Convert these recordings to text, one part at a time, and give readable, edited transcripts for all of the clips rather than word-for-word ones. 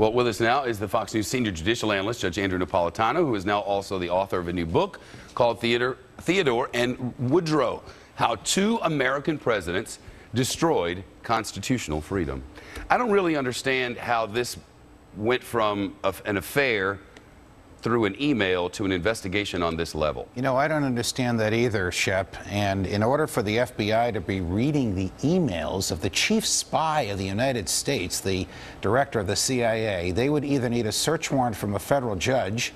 Well, with us now is the Fox News senior judicial analyst, Judge Andrew Napolitano, who is now also the author of a new book called Theodore and Woodrow: How Two American Presidents Destroyed Constitutional Freedom. I don't really understand how this went from an affair through an email to an investigation on this level. You know, I don't understand that either, Shep. And in order for the FBI to be reading the emails of the chief spy of the United States, the director of the CIA, they would either need a search warrant from a federal judge,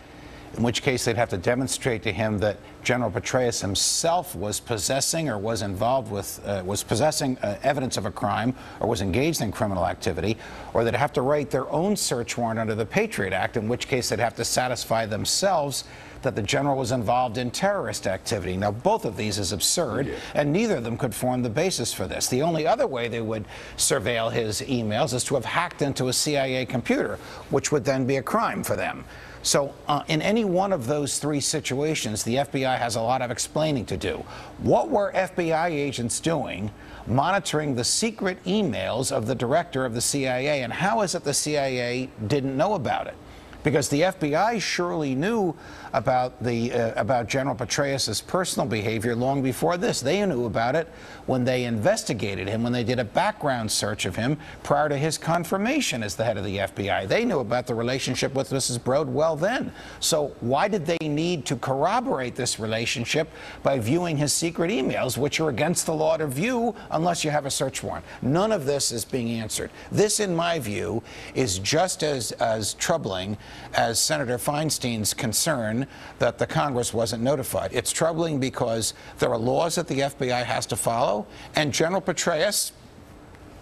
in which case they'd have to demonstrate to him that General Petraeus himself was possessing or was involved with, evidence of a crime or was engaged in criminal activity, or they'd have to write their own search warrant under the Patriot Act, in which case they'd have to satisfy themselves that the general was involved in terrorist activity. Now, both of these is absurd, and neither of them could form the basis for this. The only other way they would surveil his emails is to have hacked into a CIA computer, which would then be a crime for them. So in any one of those three situations, the FBI has a lot of explaining to do. What were FBI agents doing monitoring the secret emails of the director of the CIA, and how is it the CIA didn't know about it? Because the FBI surely knew about General Petraeus's personal behavior long before this. They knew about it when they investigated him, when they did a background search of him prior to his confirmation as the head of the FBI. They knew about the relationship with Mrs. Broadwell then. So why did they need to corroborate this relationship by viewing his secret emails, which are against the law to view unless you have a search warrant? None of this is being answered. This, in my view, is just as troubling as Senator Feinstein's concern that the Congress wasn't notified. It's troubling because there are laws that the FBI has to follow, and General Petraeus,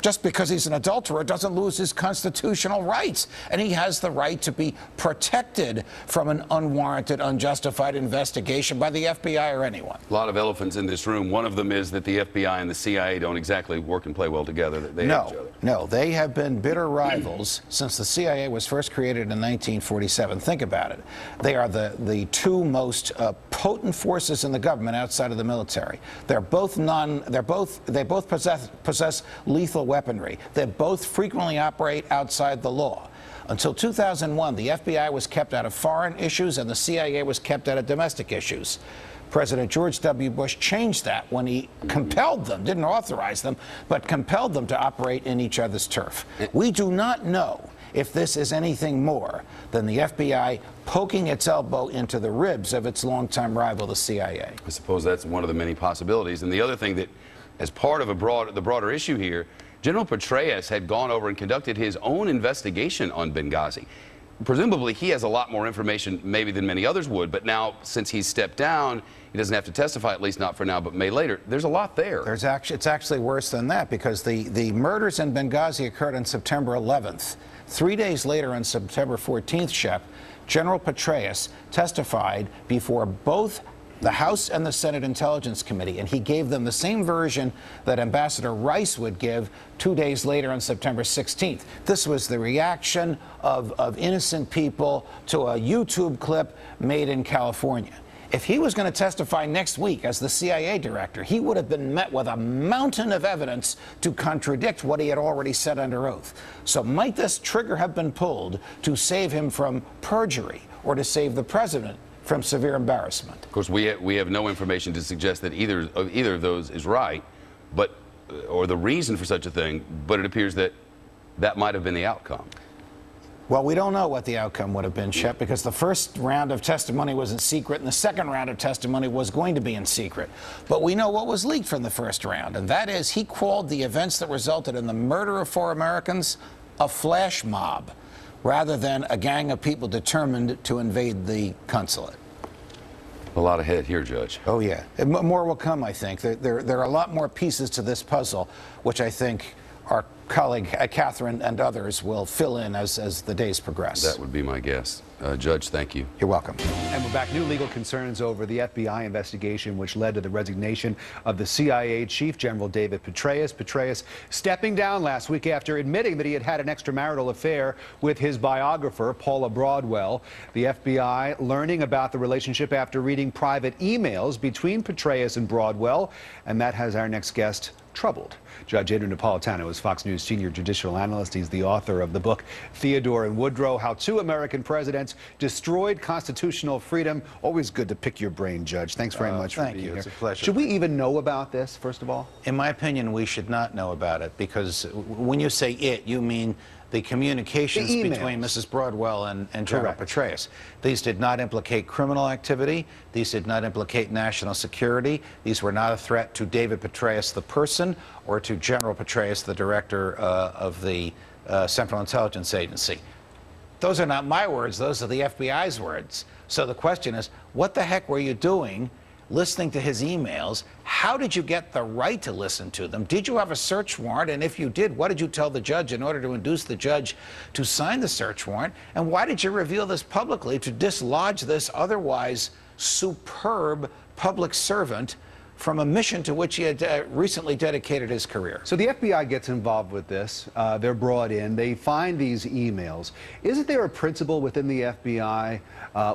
just because he's an adulterer, doesn't lose his constitutional rights. And he has the right to be protected from an unwarranted, unjustified investigation by the FBI or anyone. A lot of elephants in this room. One of them is that the FBI and the CIA don't exactly work and play well together. They hate each other. No, they have been bitter rivals since the CIA was first created in 1947. Think about it. They are the two most potent forces in the government outside of the military. They both possess lethal weaponry. They both frequently operate outside the law. Until 2001, the FBI was kept out of foreign issues and the CIA was kept out of domestic issues. President George W. Bush changed that when he compelled them, didn't authorize them, but compelled them to operate in each other's turf. We do not know if this is anything more than the FBI poking its elbow into the ribs of its longtime rival, the CIA. I suppose that's one of the many possibilities. And the other thing that, as part of the broader issue here, General Petraeus had gone over and conducted his own investigation on Benghazi. Presumably, he has a lot more information maybe than many others would, but now, since he's stepped down, he doesn't have to testify, at least not for now, but may later. There's a lot there. It's actually worse than that, because the murders in Benghazi occurred on September 11th. 3 days later, on September 14th, Shep, General Petraeus testified before both the House and the Senate Intelligence Committee, and he gave them the same version that Ambassador Rice would give 2 days later on September 16th. This was the reaction of innocent people to a YouTube clip made in California. If he was going to testify next week as the CIA director, he would have been met with a mountain of evidence to contradict what he had already said under oath. So might this trigger have been pulled to save him from perjury or to save the president from severe embarrassment? Of course, we have no information to suggest that either of those is right, but or the reason for such a thing, but it appears that that might have been the outcome. Well, we don't know what the outcome would have been, Shep, because the first round of testimony was in secret and the second round of testimony was going to be in secret. But we know what was leaked from the first round, and that is he called the events that resulted in the murder of 4 Americans a flash mob, rather than a gang of people determined to invade the consulate. A lot ahead here, Judge. Oh, yeah. More will come, I think. There are a lot more pieces to this puzzle, which I think our colleague Catherine and others will fill in as the days progress. That would be my guess. Judge, thank you. You're welcome. And we're back. New legal concerns over the FBI investigation, which led to the resignation of the CIA Chief General David Petraeus. Petraeus stepping down last week after admitting that he had had an extramarital affair with his biographer, Paula Broadwell. The FBI learning about the relationship after reading private emails between Petraeus and Broadwell. And that has our next guest troubled. Judge Andrew Napolitano is Fox News senior judicial analyst. He's the author of the book Theodore and Woodrow: How Two American Presidents Destroyed Constitutional Freedom. Always good to pick your brain, Judge. Thanks very much for being here. It's a pleasure. Should we even know about this, first of all? In my opinion, we should not know about it, because when you say it, you mean the communications between Mrs. Broadwell and General Petraeus. These did not implicate criminal activity. These did not implicate national security. These were not a threat to David Petraeus, the person, or to General Petraeus, the director of the Central Intelligence Agency. Those are not my words. Those are the FBI's words. So the question is, what the heck were you doing listening to his emails? How did you get the right to listen to them? Did you have a search warrant? And if you did, what did you tell the judge in order to induce the judge to sign the search warrant? And why did you reveal this publicly to dislodge this otherwise superb public servant from a mission to which he had recently dedicated his career? So the FBI gets involved with this. They're brought in. They find these emails. Isn't there a principle within the FBI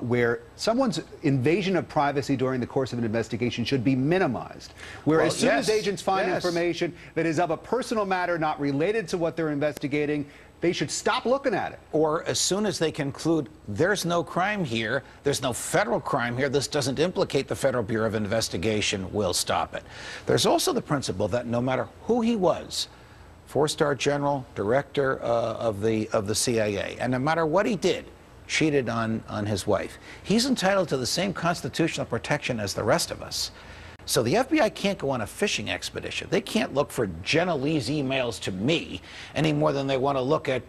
where someone's invasion of privacy during the course of an investigation should be minimized? Where as soon as agents find information that is of a personal matter not related to what they're investigating, they should stop looking at it. Or as soon as they conclude there's no crime here, there's no federal crime here, this doesn't implicate the Federal Bureau of Investigation, we'll stop it. There's also the principle that no matter who he was, four-star general, director of the CIA, and no matter what he did, cheated on his wife, he's entitled to the same constitutional protection as the rest of us. So the FBI can't go on a fishing expedition. They can't look for Jenna Lee's emails to me any more than they want to look at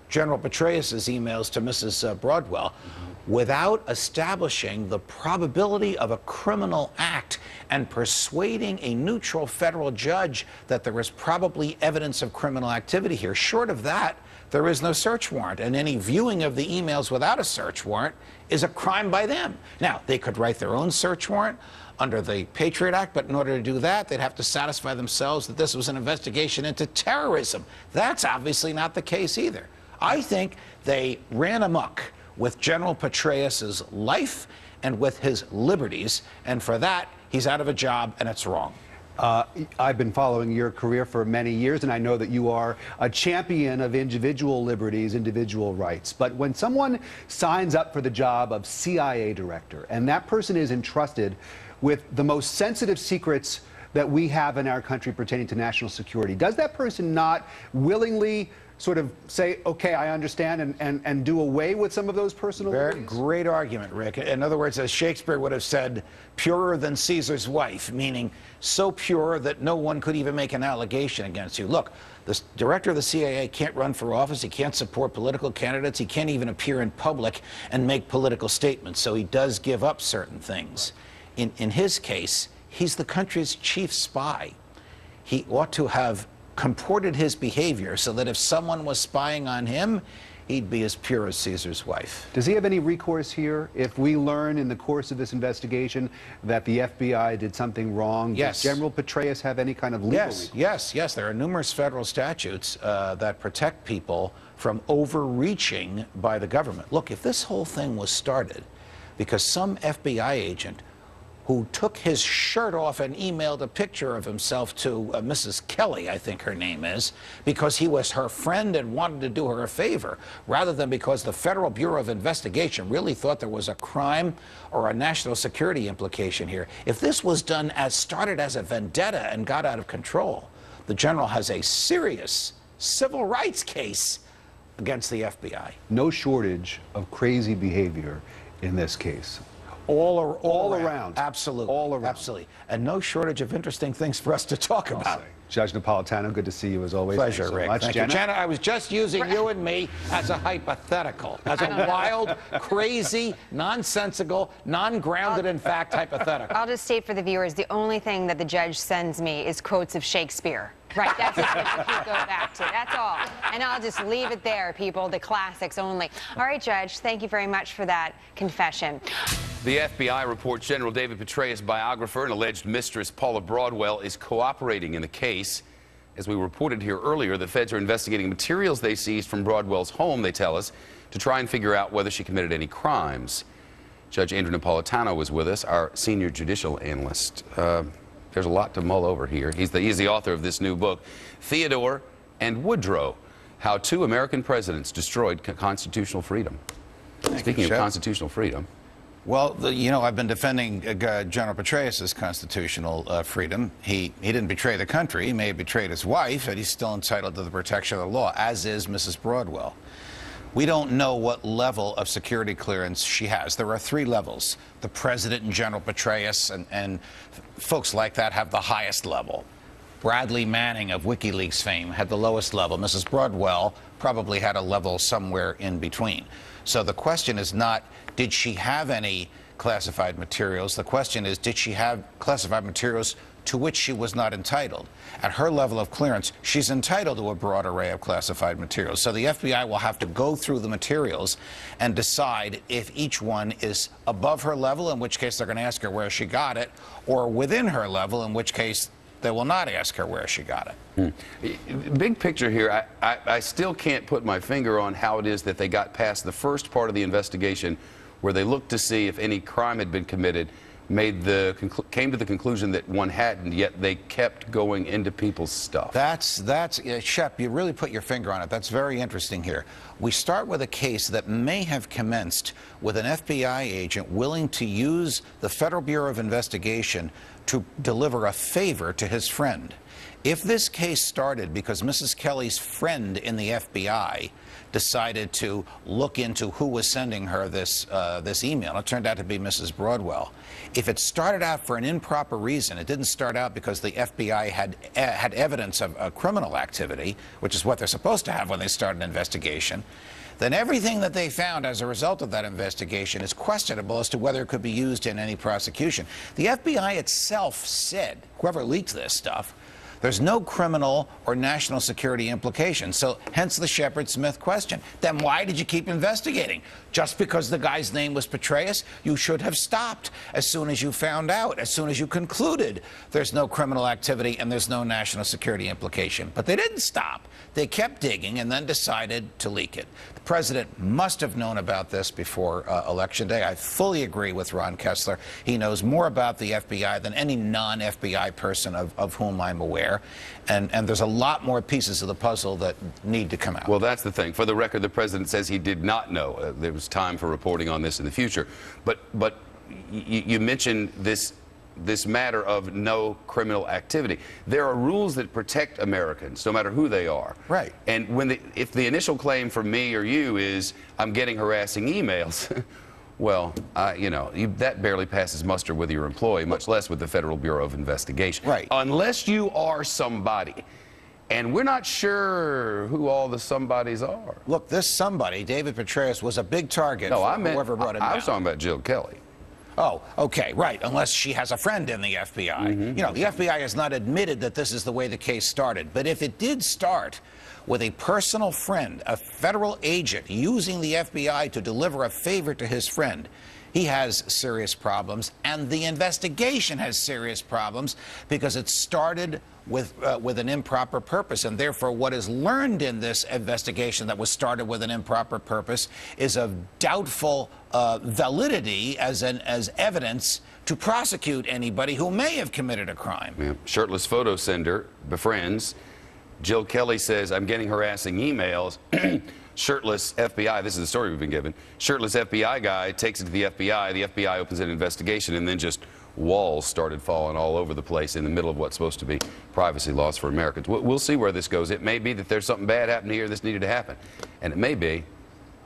General Petraeus's emails to Mrs. Broadwell without establishing the probability of a criminal act and persuading a neutral federal judge that there is probably evidence of criminal activity here. Short of that, there is no search warrant, and any viewing of the emails without a search warrant is a crime by them. Now, they could write their own search warrant under the Patriot Act, but in order to do that, they'd have to satisfy themselves that this was an investigation into terrorism. That's obviously not the case either. I think they ran amok with General Petraeus's life and with his liberties, and for that, he's out of a job, and it's wrong. I've been following your career for many years, and I know that you are a champion of individual liberties, individual rights. But when someone signs up for the job of CIA director, and that person is entrusted with the most sensitive secrets that we have in our country pertaining to national security, does that person not willingly sort of say, okay, I understand, and do away with some of those personal liberties? Great argument, Rick. In other words, as Shakespeare would have said, purer than Caesar's wife, meaning so pure that no one could even make an allegation against you. Look, the director of the CIA can't run for office, he can't support political candidates, he can't even appear in public and make political statements, so he does give up certain things. In his case, he's the country's chief spy. He ought to have comported his behavior so that if someone was spying on him, he'd be as pure as Caesar's wife. Does he have any recourse here if we learn in the course of this investigation that the FBI did something wrong? Yes. Does General Petraeus have any kind of legal recourse? Yes. There are numerous federal statutes that protect people from overreaching by the government. Look, if this whole thing was started because some FBI agent who took his shirt off and emailed a picture of himself to Mrs. Kelly, I think her name is, because he was her friend and wanted to do her a favor, rather than because the Federal Bureau of Investigation really thought there was a crime or a national security implication here. If this was done started as a vendetta and got out of control, the general has a serious civil rights case against the FBI. No shortage of crazy behavior in this case. All around. Absolutely. All around. Absolutely. And no shortage of interesting things for us to talk about. Judge Napolitano, good to see you as always. Pleasure, Thanks so Rick. much. Thank you. Jenna, I was just using you and me as a hypothetical, as a wild, crazy, nonsensical, non-grounded in fact hypothetical. I'll just state for the viewers, the only thing that the judge sends me is quotes of Shakespeare. Right, that's what you go back to. That's all. And I'll just leave it there, people, the classics only. All right, Judge, thank you very much for that confession. The FBI reports General David Petraeus' biographer and alleged mistress Paula Broadwell is cooperating in the case. As we reported here earlier, the feds are investigating materials they seized from Broadwell's home, they tell us, to try and figure out whether she committed any crimes. Judge Andrew Napolitano was with us, our senior judicial analyst. There's a lot to mull over here. He's the author of this new book, Theodore and Woodrow, How Two American Presidents Destroyed Constitutional Freedom. Speaking of constitutional freedom. Well, you know, I've been defending General Petraeus' constitutional freedom. He didn't betray the country. He may have betrayed his wife, and he's still entitled to the protection of the law, as is Mrs. Broadwell. We don't know what level of security clearance she has. There are 3 levels. The president and General Petraeus and folks like that have the highest level. Bradley Manning of WikiLeaks fame had the lowest level. Mrs. Broadwell probably had a level somewhere in between. So the question is not, did she have any classified materials? The question is, did she have classified materials to which she was not entitled? At her level of clearance, she's entitled to a broad array of classified materials. So the FBI will have to go through the materials and decide if each one is above her level, in which case they're going to ask her where she got it, or within her level, in which case they will not ask her where she got it. Big picture here, I still can't put my finger on how it is that they got past the first part of the investigation where they looked to see if any crime had been committed, came to the conclusion that one hadn't, yet they kept going into people's stuff. That's Shep, you really put your finger on it. That's very interesting here. We start with a case that may have commenced with an FBI agent willing to use the Federal Bureau of Investigation to deliver a favor to his friend. If this case started because Mrs. Kelly's friend in the FBI decided to look into who was sending her this email, it turned out to be Mrs. Broadwell. If it started out for an improper reason, it didn't start out because the FBI had evidence of criminal activity, which is what they're supposed to have when they start an investigation, then everything that they found as a result of that investigation is questionable as to whether it could be used in any prosecution. The FBI itself said, whoever leaked this stuff, there's no criminal or national security implication. So hence the Shepard-Smith question. Then why did you keep investigating? Just because the guy's name was Petraeus? You should have stopped as soon as you found out, as soon as you concluded there's no criminal activity and there's no national security implication. But they didn't stop. They kept digging and then decided to leak it. The president must have known about this before Election Day. I fully agree with Ron Kessler. He knows more about the FBI than any non-FBI person of whom I'm aware. And there's a lot more pieces of the puzzle that need to come out. Well, that's the thing. For the record, the president says he did not know. There was time for reporting on this in the future. But you mentioned this matter of no criminal activity. There are rules that protect Americans, no matter who they are. Right. And if the initial claim from me or you is, I'm getting harassing emails, well, you know, that barely passes muster with your employee, much less with the Federal Bureau of Investigation. Right. Unless you are somebody. And we're not sure who all the somebodies are. Look, this somebody, David Petraeus, was a big target No, for I meant, whoever brought him down. I was talking about Jill Kelly. Oh, okay, right, unless she has a friend in the FBI. You know, the FBI has not admitted that this is the way the case started. But if it did start with a personal friend, a federal agent, using the FBI to deliver a favor to his friend, he has serious problems, and the investigation has serious problems because it started with an improper purpose, and therefore what is learned in this investigation that was started with an improper purpose is of doubtful validity as evidence to prosecute anybody who may have committed a crime. Yeah. Shirtless photo sender befriends. Jill Kelly says, I'm getting harassing emails. Shirtless FBI, this is the story we've been given. Shirtless FBI guy takes it to the FBI opens an investigation, and then just walls started falling all over the place in the middle of what's supposed to be privacy laws for Americans. We'll see where this goes. It may be that there's something bad happening here, this needed to happen. And it may be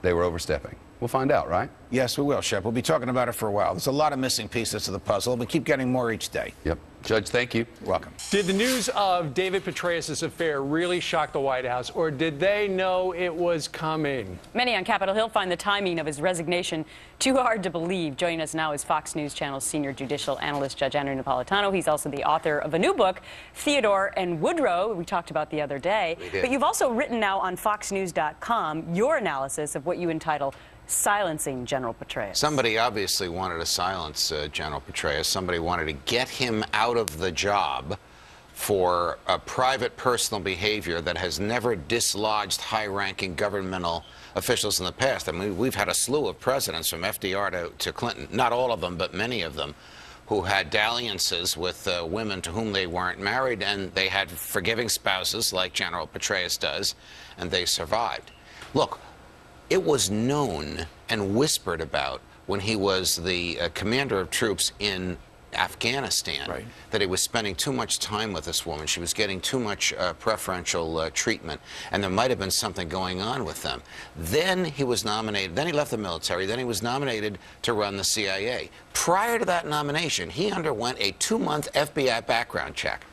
they were overstepping. We'll find out, right? Yes, we will, Shep. We'll be talking about it for a while. There's a lot of missing pieces to the puzzle. We keep getting more each day. Yep. Judge, thank you. You're welcome. Did the news of David Petraeus' affair really shock the White House, or did they know it was coming? Many on Capitol Hill find the timing of his resignation too hard to believe. Joining us now is Fox News Channel's senior judicial analyst, Judge Andrew Napolitano. He's also the author of a new book, Theodore and Woodrow, we talked about the other day. But you've also written now on FoxNews.com your analysis of what you entitle silencing General Petraeus. Somebody obviously wanted to silence General Petraeus. Somebody wanted to get him out of the job for a private personal behavior that has never dislodged high-ranking governmental officials in the past. I mean, we've had a slew of presidents from FDR to Clinton, not all of them, but many of them, who had dalliances with women to whom they weren't married, and they had forgiving spouses like General Petraeus does, and they survived. Look, it was known and whispered about when he was the commander of troops in Afghanistan, that he was spending too much time with this woman. She was getting too much preferential treatment, and there might have been something going on with them. Then he was nominated, then he left the military, then he was nominated to run the CIA. Prior to that nomination, he underwent a 2-month FBI background check.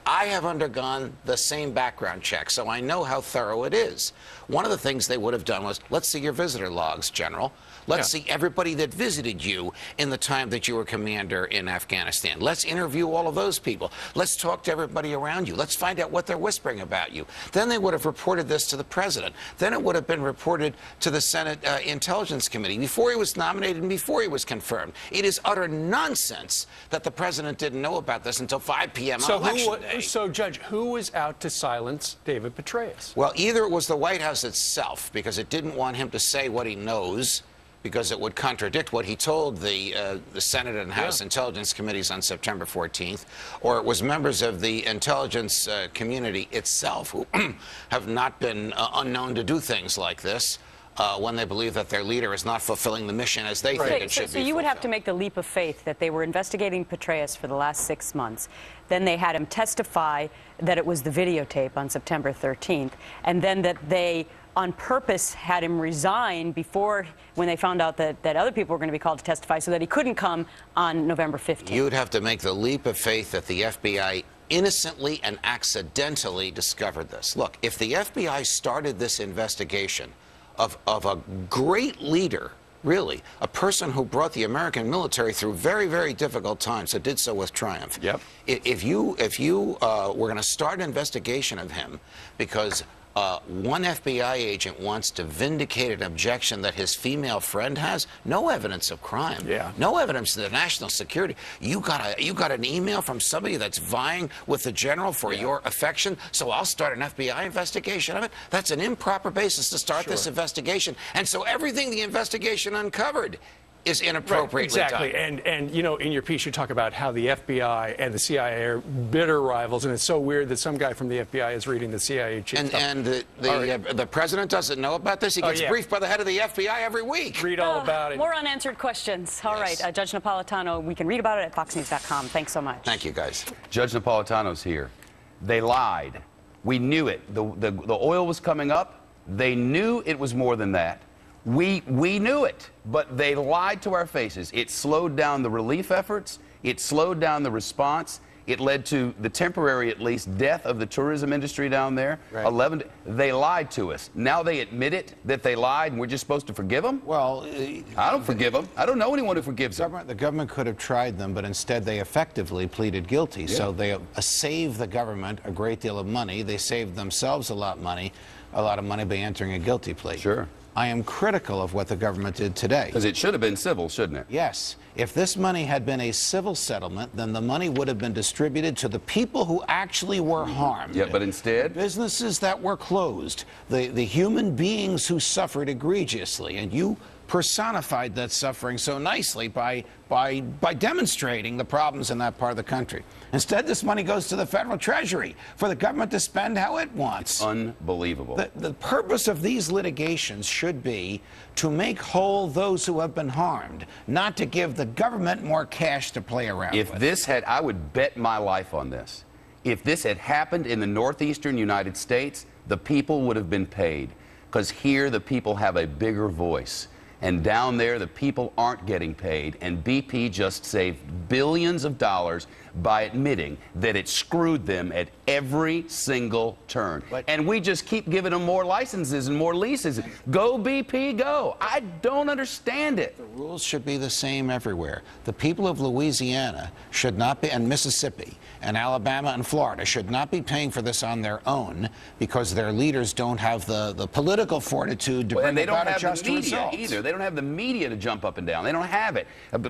I have undergone the same background check, so I know how thorough it is. One of the things they would have done was, let's see your visitor logs, General. Let's see everybody that visited you in the time that you were commander in Afghanistan. Let's interview all of those people. Let's talk to everybody around you. Let's find out what they're whispering about you. Then they would have reported this to the president. Then it would have been reported to the Senate Intelligence Committee before he was nominated and before he was confirmed. It is utter nonsense that the president didn't know about this until 5 p.m. on election day. So, Judge, who was out to silence David Petraeus? Well, either it was the White House itself, because it didn't want him to say what he knows, because it would contradict what he told the Senate and House Intelligence Committees on September 14th, or it was members of the intelligence community itself who have not been unknown to do things like this when they believe that their leader is not fulfilling the mission as they think it should be. So you would have to make the leap of faith that they were investigating Petraeus for the last 6 months. Then they had him testify that it was the videotape on September 13th, and then that they on purpose had him resign before, when they found out that other people were going to be called to testify, so that he couldn't come on November 15th. You would have to make the leap of faith that the FBI innocently and accidentally discovered this. Look, if the FBI started this investigation of a great leader, really, a person who brought the American military through very, very difficult times, that did so with triumph. If you were going to start an investigation of him because one FBI agent wants to vindicate an objection that his female friend has, no evidence of crime, no evidence of the national security. You got an email from somebody that's vying with the general for your affection, so I'll start an FBI investigation of it. That's an improper basis to start this investigation, and so everything the investigation uncovered is inappropriately done. And you know, in your piece you talk about how the FBI and the CIA are bitter rivals, and it's so weird that some guy from the FBI is reading the CIA chief. And the president doesn't know about this. He gets briefed by the head of the FBI every week. Read all about it. More unanswered questions. All right, Judge Napolitano, we can read about it at foxnews.com. Thanks so much. Thank you, guys. Judge Napolitano's here. They lied. We knew it. The oil was coming up. They knew it was more than that. We knew it, but they lied to our faces. It slowed down the relief efforts. It slowed down the response. It led to the temporary, at least, death of the tourism industry down there. They lied to us. Now they admit it, that they lied, and we're just supposed to forgive them? Well, I don't forgive them. I don't know anyone who forgives them. The government could have tried them, but instead they effectively pleaded guilty. So they saved the government a great deal of money. They saved themselves a lot of money by entering a guilty plea. Sure. I am critical of what the government did today. Because it should have been civil, shouldn't it? Yes. If this money had been a civil settlement, then the money would have been distributed to the people who actually were harmed. Yeah, but instead? Businesses that were closed, the human beings who suffered egregiously, and you personified that suffering so nicely by demonstrating the problems in that part of the country. Instead, this money goes to the federal treasury for the government to spend how it wants. It's unbelievable. The purpose of these litigations should be to make whole those who have been harmed, not to give the government more cash to play around with. If this had, I would bet my life on this. If this had happened in the northeastern United States, the people would have been paid. Because here, the people have a bigger voice. And down there, the people aren't getting paid. And BP just saved billions of dollars by admitting that it screwed them at every single turn. And we just keep giving them more licenses and more leases. Go, BP, go. I don't understand it. The rules should be the same everywhere. The people of Louisiana should not be, and Mississippi, and Alabama and Florida should not be paying for this on their own because their leaders don't have the political fortitude to bring about a just result. And they don't have the media either. They don't have the media to jump up and down. They don't have it.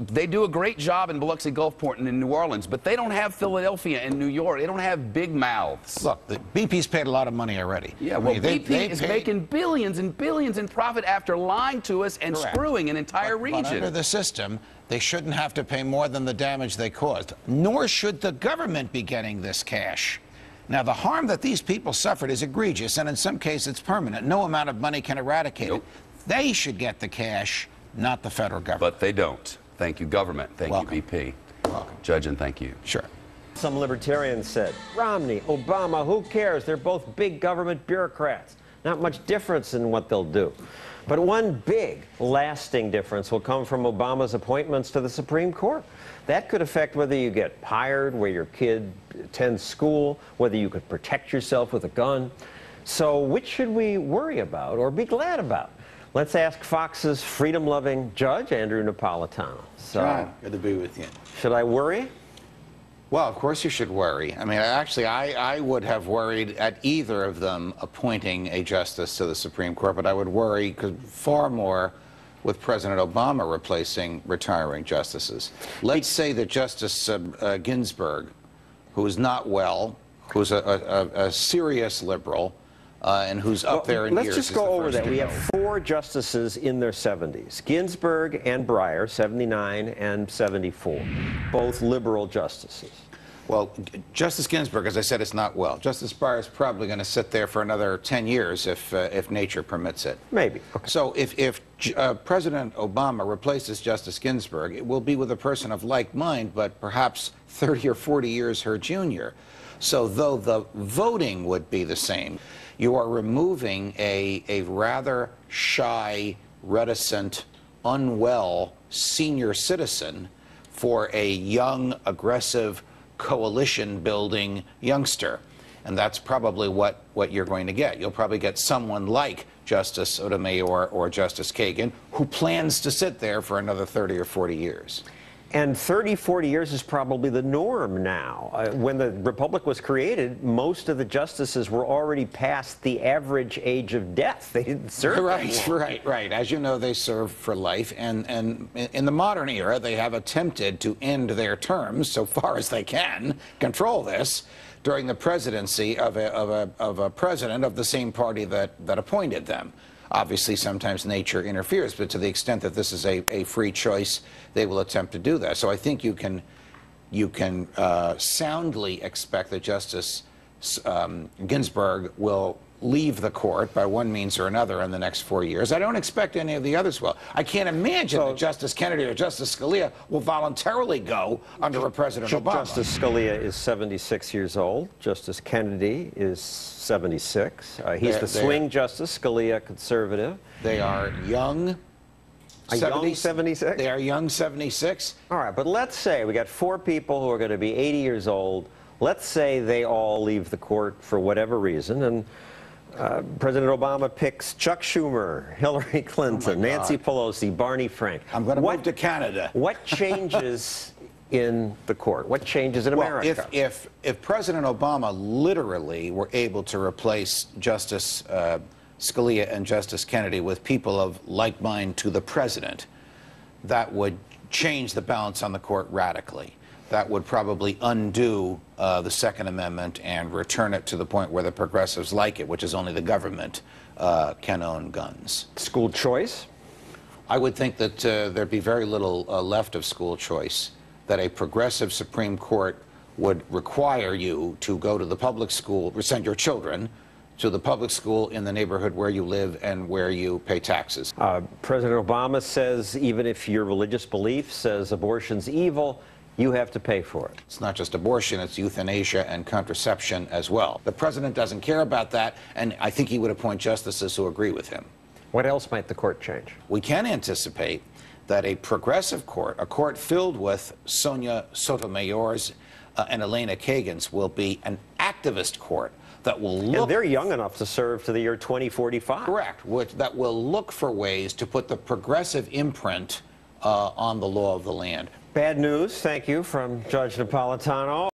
They do a great job in Biloxi, Gulfport, and in New Orleans, but they They don't have Philadelphia and New York. They don't have big mouths. Look, the BP's paid a lot of money already. Yeah, I well, mean, BP is making billions and billions in profit after lying to us and Correct. screwing an entire region. But under the system, they shouldn't have to pay more than the damage they caused, nor should the government be getting this cash. Now, the harm that these people suffered is egregious, and in some cases it's permanent. No amount of money can eradicate it. They should get the cash, not the federal government. But they don't. Thank you, government. Thank Welcome. you, BP. Welcome. Judge, and thank you. Sure. Some libertarians said, Romney, Obama, who cares? They're both big government bureaucrats. Not much difference in what they'll do. But one big, lasting difference will come from Obama's appointments to the Supreme Court. That could affect whether you get hired, where your kid attends school, whether you could protect yourself with a gun. So which should we worry about or be glad about? Let's ask Fox's freedom-loving judge, Andrew Napolitano. So, good to be with you. should I worry? Well, of course you should worry. I mean, actually, I would have worried at either of them appointing a justice to the Supreme Court, but I would worry far more with President Obama replacing retiring justices. Let's say that Justice Ginsburg, who is not well, who's a serious liberal, and who's up there in years. Let's just go over that. We have 4 justices in their 70s. Ginsburg and Breyer, 79 and 74, both liberal justices. Well, Justice Ginsburg, as I said, is not well. Justice Breyer is probably going to sit there for another 10 years if nature permits it. Maybe. Okay. So if President Obama replaces Justice Ginsburg, it will be with a person of like mind, but perhaps 30 or 40 years her junior. So though the voting would be the same, you are removing a rather shy, reticent, unwell senior citizen for a young, aggressive, coalition-building youngster. And that's probably what you're going to get. You'll probably get someone like Justice Sotomayor or Justice Kagan, who plans to sit there for another 30 or 40 years. And 30, 40 years is probably the norm now. When the Republic was created, most of the justices were already past the average age of death. They didn't serve that long. Right. As you know, they serve for life. And in the modern era, they have attempted to end their terms, so far as they can, control this, during the presidency of a president of the same party that appointed them. Obviously, sometimes nature interferes, but to the extent that this is a free choice, they will attempt to do that. So I think you can soundly expect that Justice Ginsburg will leave the court by one means or another in the next 4 years. I don't expect any of the others will. I can't imagine that Justice Kennedy or Justice Scalia will voluntarily go under a President Obama. Justice Scalia is 76 years old. Justice Kennedy is 76. He's the swing justice, Scalia conservative. They are young. Young 76? They are young 76. All right, but let's say we got 4 people who are going to be 80 years old. Let's say they all leave the court for whatever reason, and President Obama picks Chuck Schumer, Hillary Clinton, Nancy Pelosi, Barney Frank. I'm going to move to Canada. What changes in the court? What changes in America? If President Obama literally were able to replace Justice Scalia and Justice Kennedy with people of like mind to the president, that would change the balance on the court radically. That would probably undo the Second Amendment and return it to the point where the progressives like it, which is only the government can own guns. School choice? I would think that there'd be very little left of school choice, that a progressive Supreme Court would require you to go to the public school, or send your children to the public school in the neighborhood where you live and where you pay taxes. President Obama says even if your religious belief says abortion's evil, you have to pay for it. It's not just abortion, it's euthanasia and contraception as well. The president doesn't care about that, and I think he would appoint justices who agree with him. What else might the court change? We can anticipate that a progressive court, a court filled with Sonia Sotomayors and Elena Kagans, will be an activist court that will look... And they're young enough to serve to the year 2045. Correct, that will look for ways to put the progressive imprint on the law of the land. Bad news, thank you, from Judge Napolitano.